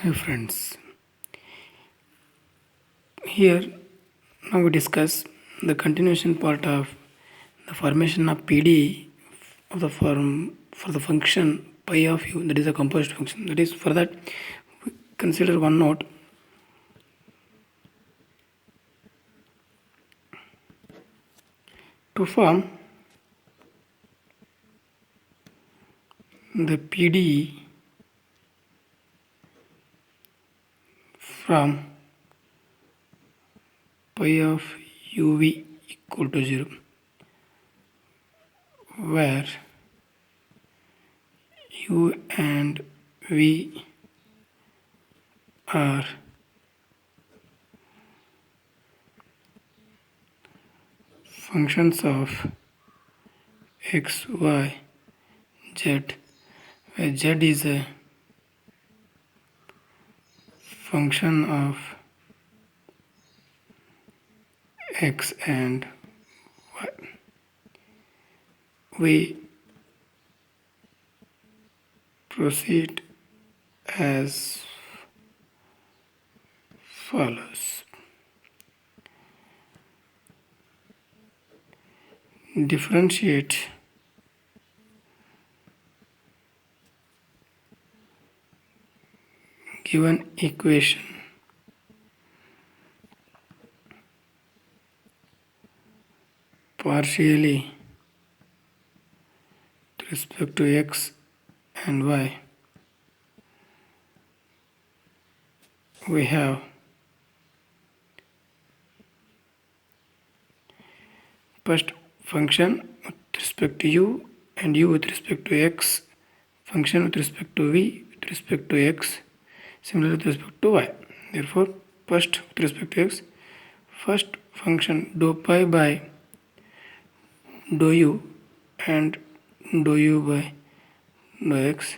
Hi friends, here now we discuss the continuation part of the formation of PD of the form for the function pi of u, that is a composite function. That is, for that we consider one note. To form the PD from pi of uv equal to 0, where u and v are functions of x, y, z, where z is a function of x and y. We proceed as follows. Differentiate given equation partially with respect to x and y. We have first function with respect to u and u with respect to x, function with respect to v with respect to x, similarly with respect to y. Therefore, first with respect to x, first function dou pi by dou u and dou u by dou x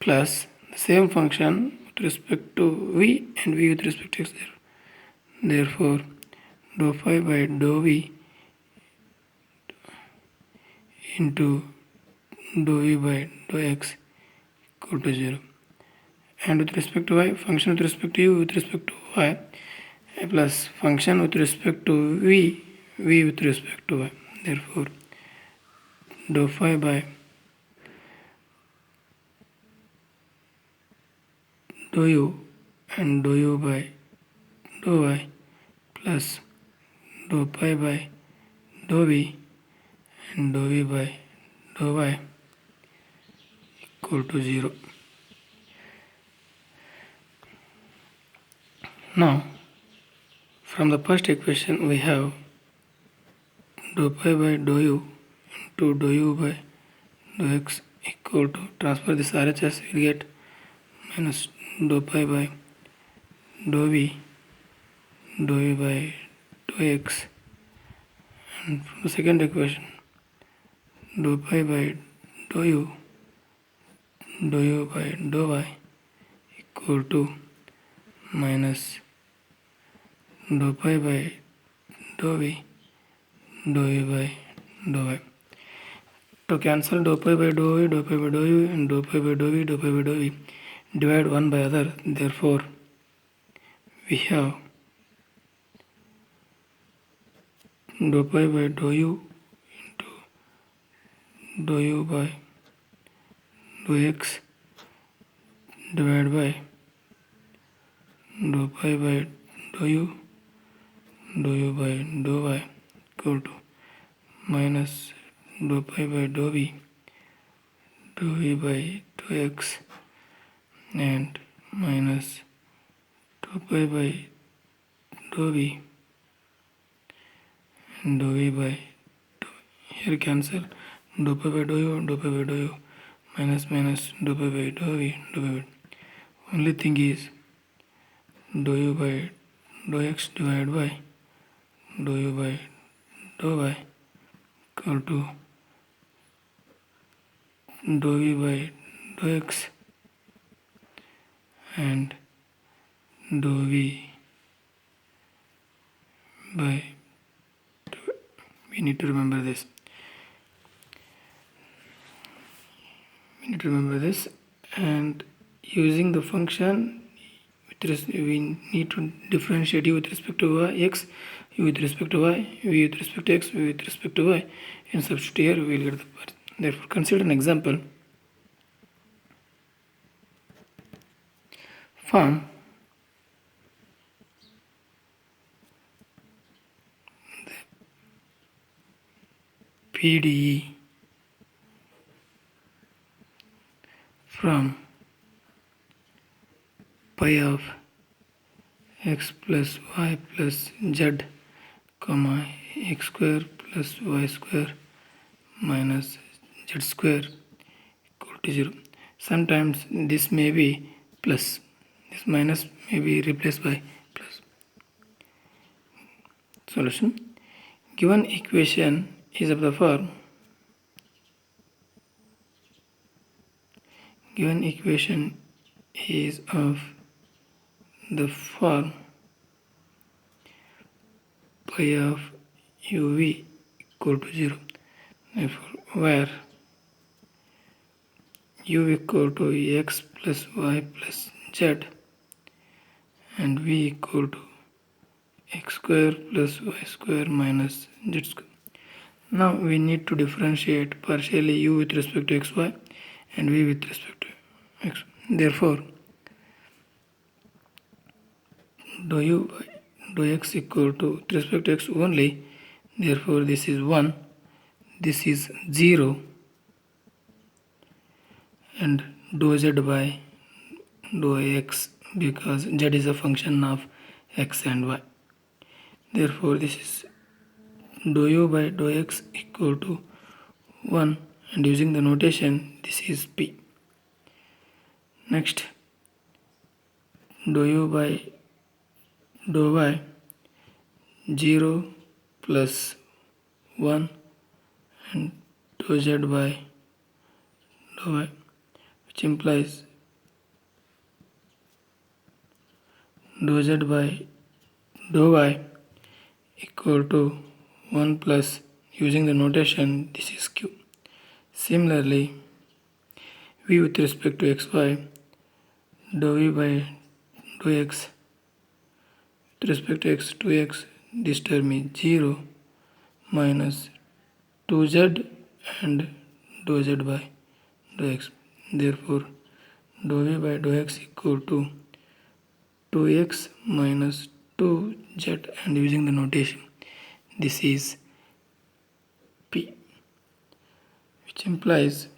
plus the same function with respect to v and v with respect to x. Therefore, dou pi by dou v into dou v by dou x equal to 0. And with respect to y, function with respect to u with respect to y plus function with respect to v with respect to y. Therefore, dou phi by dou u and dou u by dou y plus dou pi by dou v and dou v by dou y equal to 0. Now, from the first equation we have dou pi by dou u into dou u by dou x equal to, transfer this RHS, we will get minus dou pi by dou v dou u by dou x, and from the second equation dou pi by dou u by dou y equal to minus dou pi by dou v dou u by dou y. To cancel dou pi by dou y, dou pi by dou u and dou pi by dou v, dou pi by dou v, divide one by other. Therefore, we have dou pi by dou u into dou u by dou x divided by dou pi by dou u by dou y equal to minus dou pi by dou v by dou x and minus dou pi by dou v and dou v by dou. Here cancel dou pi by dou u minus dou pi by dou v dou pi by. Only thing is dou u by dou x divided by dou u by dou y equal to dou v by dou x and dou v by dou. We need to remember this. And using the function we need to differentiate u with respect to y, x, u with respect to y, v with respect to x, v with respect to y, and substitute here we will get the part. Therefore, consider an example. Form PDE from pi of x plus y plus z, comma x square plus y square minus z square equal to 0. Sometimes this may be plus, this minus may be replaced by plus. Solution. Given equation is of the form pi of uv equal to 0. Therefore, where u equal to x plus y plus z and v equal to x square plus y square minus z square. Now we need to differentiate partially u with respect to xy and v with respect to x. Therefore, dou u by dou x equal to with respect to x only. Therefore, this is 1, this is 0, and dou z by dou x, because z is a function of x and y. Therefore, this is dou u by dou x equal to 1, and using the notation, this is p. Next, dou u by dou y, 0 plus 1, and dou z by dou y, which implies dou z by dou y equal to 1 plus, using the notation, this is q. Similarly, v with respect to xy, dou v by dou x with respect to x, 2x, this term is 0 minus 2z and dou z by dou x. Therefore, dou v by dou x equal to 2x minus 2z, and using the notation, this is p, which implies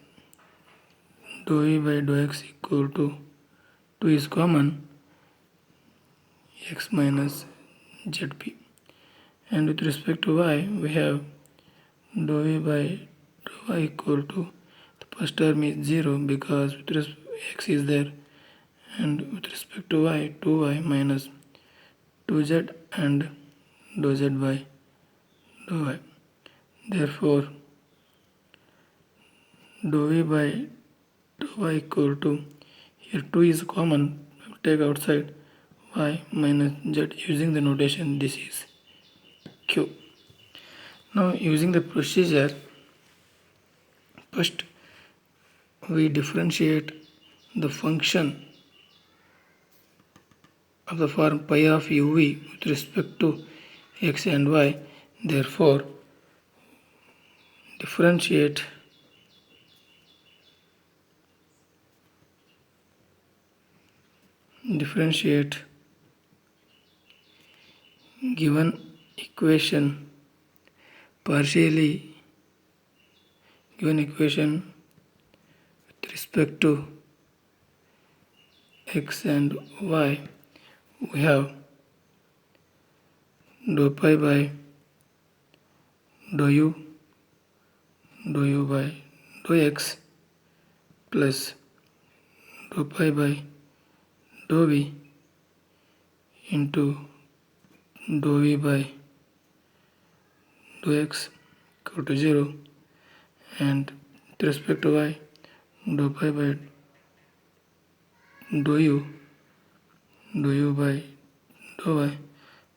dou v by dou x equal to 2 is common, x minus zp. And with respect to y, we have dou v by dou y equal to, the first term is 0 because x is there, and with respect to y, 2y minus 2z and dou z by dou y. Therefore, dou v by dou y equal to, here 2 is common, take outside, y minus z, using the notation, this is q. Now, using the procedure, first we differentiate the function of the form pi of uv with respect to x and y. Therefore, differentiate given equation partially, given equation with respect to x and y, we have dou pi by dou u by dou x plus dou pi by dou v into dou v by dou x equal to 0, and with respect to y, dou pi by dou u by dou y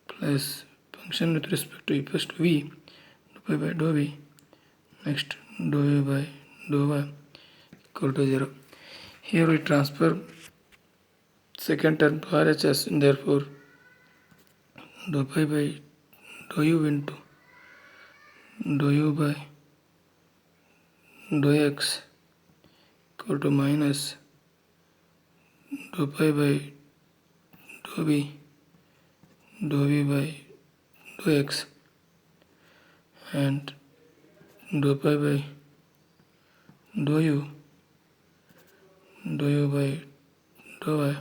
plus function with respect to e plus to v, dou pi by dou v, next dou u by dou y equal to 0. Here we transfer second term to RHS, therefore dou pi by dou u into dou u by dou x equal to minus dou pi by dou v by dou x and dou pi by dou u by dou y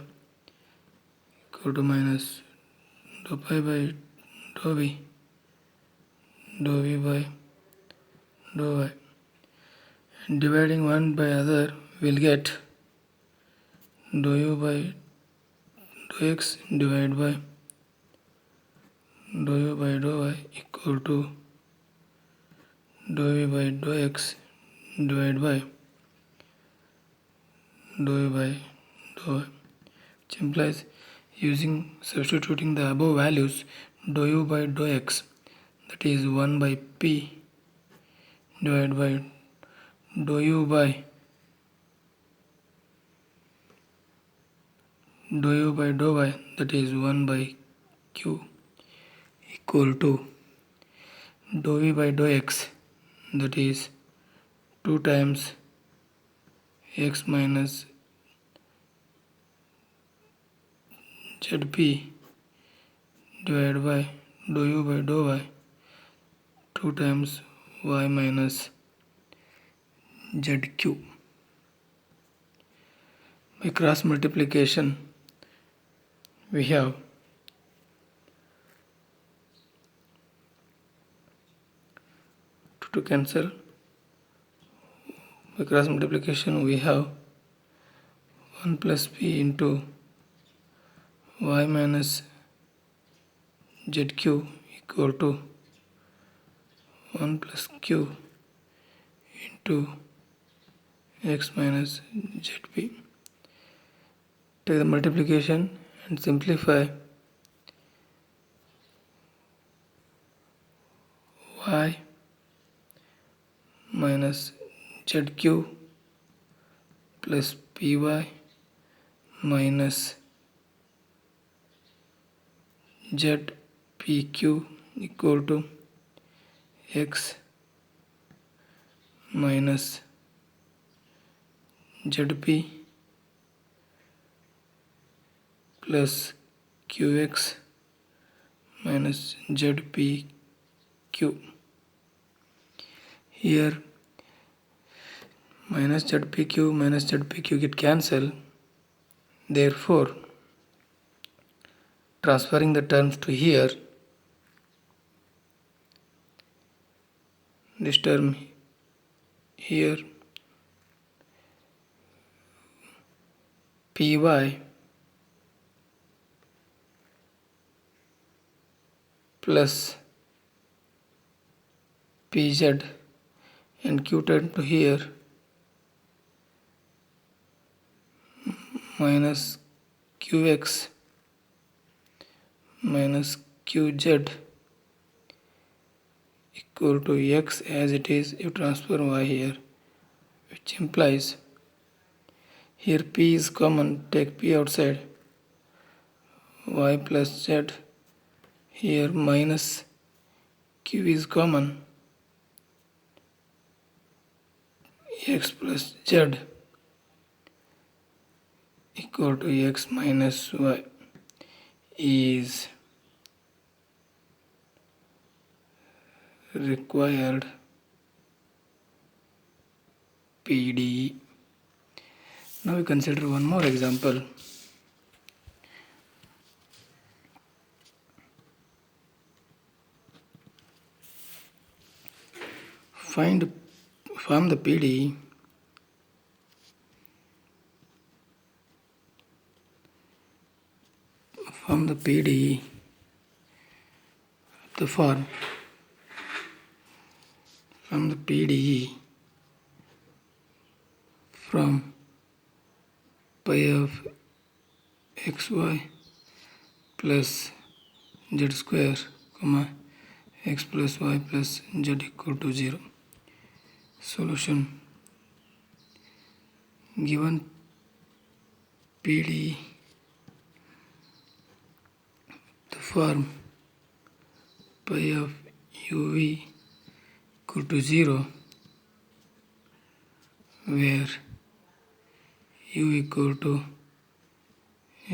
equal to minus dou pi by dou v by dou y. And dividing one by other will get dou u by dou x divided by dou u by dou y equal to dou v by dou x divided by dou u by dou y, which implies substituting the above values, dou u by dou x, that is 1 by p divided by dou u by dou y, that is 1 by q, equal to dou v by dou x, that is 2 times x minus zp divided by dou u by dou y 2 times y minus zq. By cross multiplication we have to cancel. By cross multiplication we have 1 plus p into y minus zq equal to 1 plus q into x minus zp. Take the multiplication and simplify. Y minus zq plus py minus zpq equal to x minus zp plus qx minus zpq. Here minus zpq get cancelled, therefore transferring the terms to here, this term here py plus pz and q term to here minus qx minus qz equal to x as it is. You transfer y here, which implies here p is common, take p outside, y plus z, here minus q is common, x plus z equal to x minus y is required PDE. Now we consider one more example. Form the PDE the form from the PDE from pi of xy plus z square comma x plus y plus z equal to 0. Solution. Given PDE form pi of uv equal to 0, where u equal to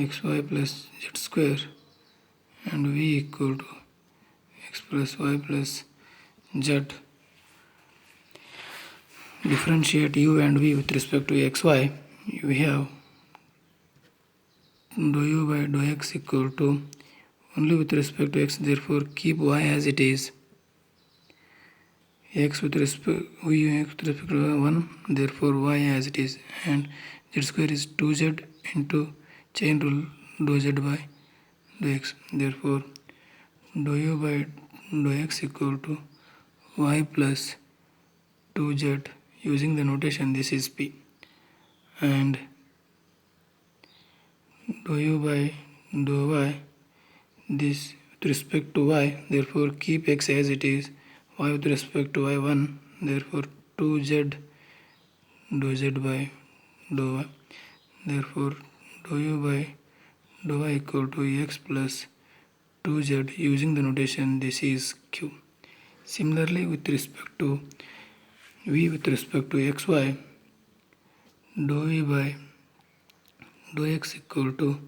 xy plus z square and v equal to x plus y plus z. Differentiate u and v with respect to xy. You have dou u by dou x equal to only with respect to x, therefore keep y as it is. X with respect to 1, therefore y as it is, and z square is 2z into chain rule dou z by dou x, therefore dou u by dou x equal to y plus 2z. Using the notation, this is p, and dou u by dou y, this with respect to y, therefore keep x as it is, y with respect to y 1, therefore 2z dou z by dou y, therefore dou u by dou y equal to x plus 2z. Using the notation, this is q. Similarly, with respect to v with respect to xy, dou v by dou x equal to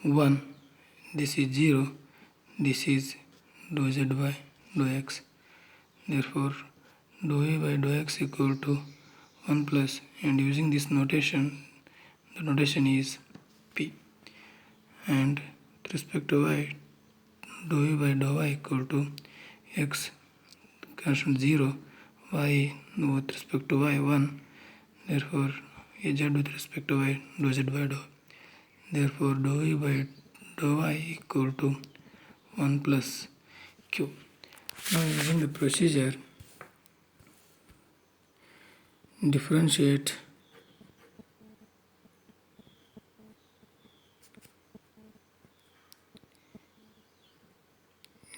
1, this is 0, this is dou z by dou x, therefore dou v by dou x equal to 1 plus, and using this notation, the notation is p, and with respect to y, dou v by dou y equal to x constant 0, y with respect to y 1, therefore z with respect to y dou z by dou, therefore dou v by dou y equal to 1 plus q. Now using the procedure, differentiate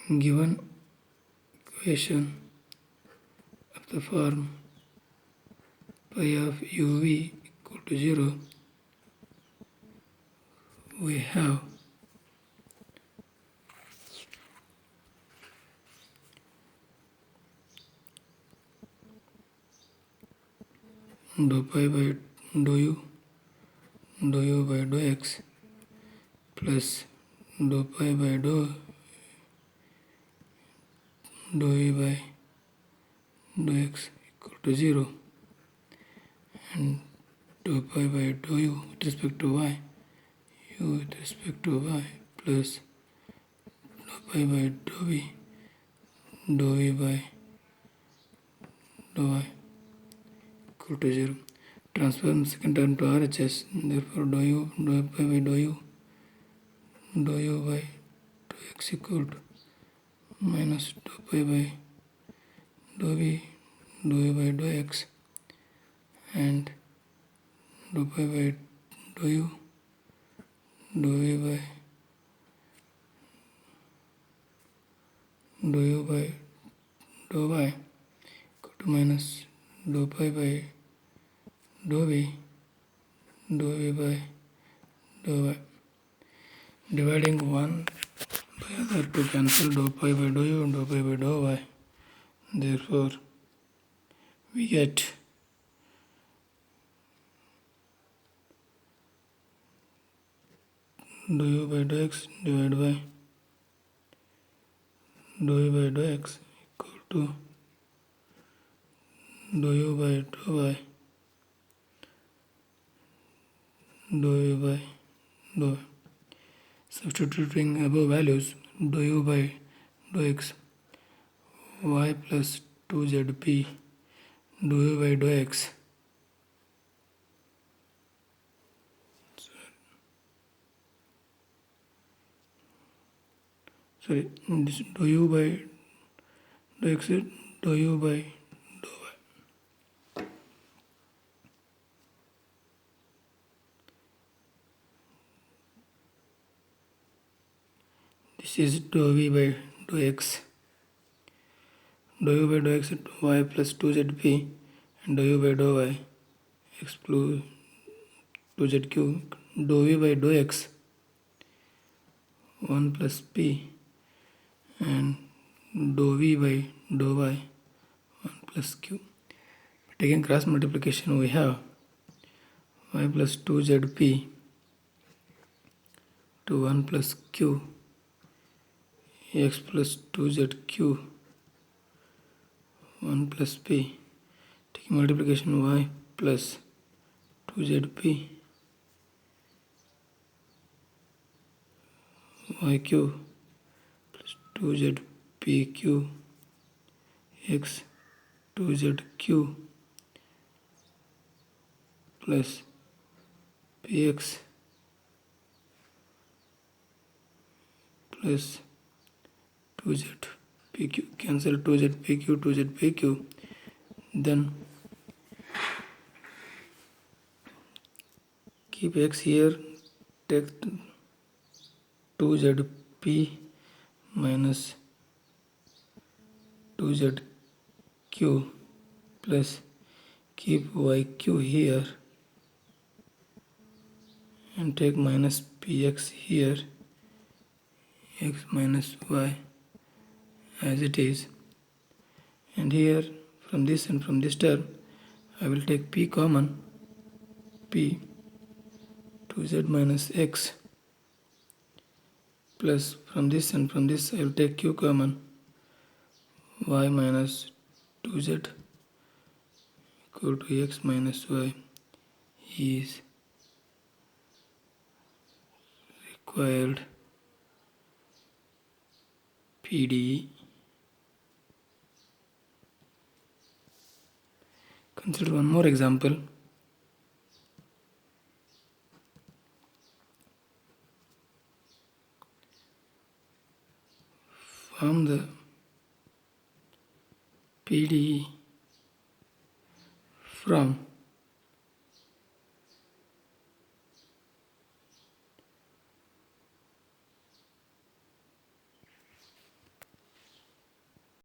given equation of the form pi of uv equal to 0. We have dou pi by dou u by dou x plus dou pi by dou v by dou x equal to 0, and dou pi by dou u with respect to y, u with respect to y plus dou pi by dou v by dou y equal to 0. Transform second term to RHS, therefore dou pi by dou u by dou x equal to minus dou pi by dou v by dou x, and dou pi by dou u by dou u by dou y equal to minus dou pi by dou v by dou y. Dividing one by other to cancel dou pi by dou u and dou pi by dou y, therefore we get dou u by dou x divided by dou u by dou x equal to dou u by dou y dou u by dou y. Substituting above values, dou u by dou x y plus 2zp dou u by dou x this dou u by dou x is dou u by dou y. This is dou v by dou x, dou u by dou x y plus 2zp, and dou u by dou y x plus 2zq, dou v by dou x 1 plus p and dou v by dou y 1 plus q. Taking cross multiplication, we have y plus 2zp to 1 plus q x plus 2zq 1 plus p. Taking multiplication, y plus 2zp yq plus 2zpq x 2zq plus px plus 2zpq. Cancel 2zpq. Then keep x here, take 2zp minus 2zq plus keep yq here and take minus px here, x minus y as it is, and here from this and from this term I will take p common, p 2z minus x plus from this and from this I will take q common, y minus 2z equal to x minus y is required PDE. Consider one more example. From the PDE from